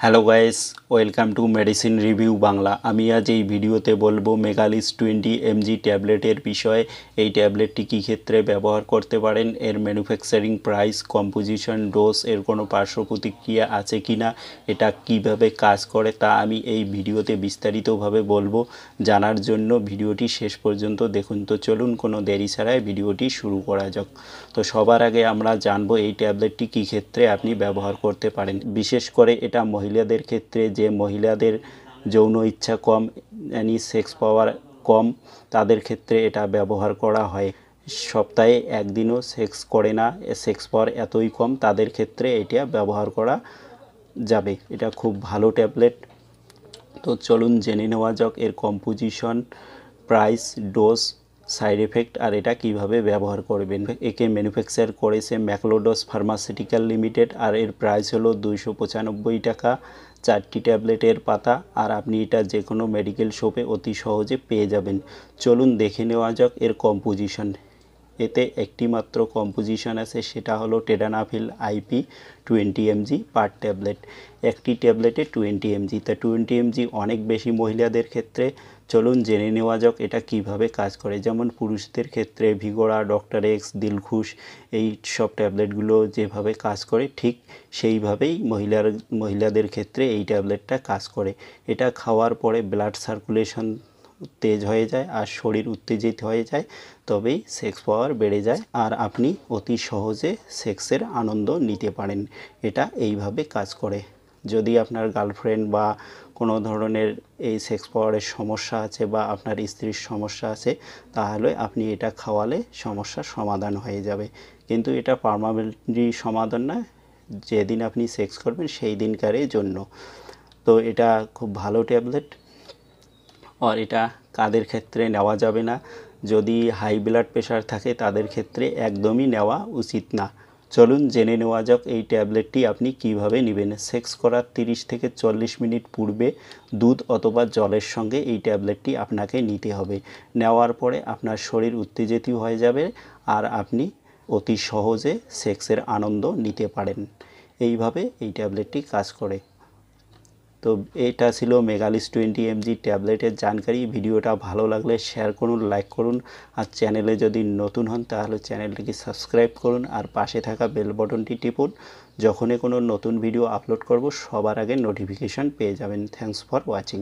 Hello guys, welcome to medicine review Bangla. আমি আজ এই ভিডিওতে বলবো মেগালিস 20 mg ট্যাবলেটের বিষয়ে। এই ট্যাবলেটটি কী ক্ষেত্রে ব্যবহার করতে পারেন, এর ম্যানুফ্যাকচারিং প্রাইস, কম্পোজিশন, ডোজ, এর কোনো পার্শ্ব প্রতিক্রিয়া আছে কি না, এটা কিভাবে কাজ করে তা আমি এই ভিডিওতে বিস্তারিতভাবে বলবো। জানার জন্য ভিডিওটি শেষ পর্যন্ত দেখুন। তো চলুন কোনো দেরি ছাড়াই ভিডিওটি শুরু করা যাক। তো সবার আগে আমরা জানবো এই ট্যাবলেটটি কী ক্ষেত্রে আপনি ব্যবহার করতে পারেন। বিশেষ করে এটা মহিলাদের ক্ষেত্রে, যে মহিলাদের যৌন ইচ্ছা কম, সেক্স পাওয়ার কম, তাদের ক্ষেত্রে এটা ব্যবহার করা হয়। সপ্তাহে একদিনও সেক্স করে না, সেক্স পাওয়ার এতই কম, তাদের ক্ষেত্রে এটা ব্যবহার করা যাবে। এটা খুব ভালো ট্যাবলেট। তো চলুন জেনে নেওয়া যাক এর composition, price, dose, side effect আর এটা কিভাবে ব্যবহার করবেন। একে ম্যানুফ্যাকচার করেছে ম্যাকলোডস ফার্মাসিউটিক্যাল লিমিটেড আর এর প্রাইস হলো 295 টাকা। 4টি ট্যাবলেটের পাতা, আর আপনি এটা যে কোনো মেডিকেল শপে অতি সহজে পেয়ে যাবেন। চলুন দেখে নেওয়া যাক এর কম্পোজিশন। এতে একটি মাত্র কম্পোজিশন আছে, সেটা হলো টেডানাফিল IP 20 mg পার ট্যাবলেট। একটি ট্যাবলেটে 20 mg, তা 20 mg অনেক বেশি মহিলাদের ক্ষেত্রে। চলুন জেনে নেওয়া যাক এটা কিভাবে কাজ করে। যেমন পুরুষদের ক্ষেত্রে ভিগোরা, ডক্টর এক্স, দিলখুশ, এই সব ট্যাবলেটগুলো যেভাবে কাজ করে ঠিক সেইভাবেই মহিলাদের ক্ষেত্রে এই ট্যাবলেটটা কাজ করে। এটা খাওয়ার পরে ব্লাড সার্কুলেশন তেজ হয়ে যায় আর শরীর উত্তেজিত হয়ে যায়, তবেই সেক্স পাওয়ার বেড়ে যায় আর আপনি অতি সহজে সেক্সের আনন্দ নিতে পারেন। এটা এইভাবে কাজ করে। যদি আপনার গার্লফ্রেন্ড বা কোনো ধরনের এই সেক্স পাওয়ারের সমস্যা আছে বা আপনার স্ত্রীর সমস্যা আছে, তাহলে আপনি এটা খাওয়ালে সমস্যার সমাধান হয়ে যাবে। কিন্তু এটা পার্মানেন্টলি সমাধান না, যেদিন আপনি সেক্স করবেন সেই দিনকারের জন্য। তো এটা খুব ভালো ট্যাবলেট। আর এটা কাদের ক্ষেত্রে নেওয়া যাবে না, যদি হাই ব্লাড প্রেশার থাকে তাদের ক্ষেত্রে একদমই নেওয়া উচিত না। চলুন জেনে নেওয়া যাক এই ট্যাবলেটটি আপনি কিভাবে নেবেন। সেক্স করার 30 থেকে 40 মিনিট পূর্বে দুধ অথবা জলের সঙ্গে এই ট্যাবলেটটি আপনাকে নিতে হবে। নেওয়ার পরে আপনার শরীর উত্তেজিত হয়ে যাবে আর আপনি অতি সহজে সেক্সের আনন্দ নিতে পারেন। এইভাবে এই ট্যাবলেটটি কাজ করে। তো এটা ছিল মেগালিস 20 mg ট্যাবলেটের জানকারি। ভিডিওটা ভালো লাগলে শেয়ার করুন, লাইক করুন, আর চ্যানেলে যদি নতুন হন তাহলে চ্যানেলটিকে সাবস্ক্রাইব করুন আর পাশে থাকা বেল বটনটি টিপুন। যখনই কোনো নতুন ভিডিও আপলোড করব সবার আগে নোটিফিকেশান পেয়ে যাবেন। Thanks for watching.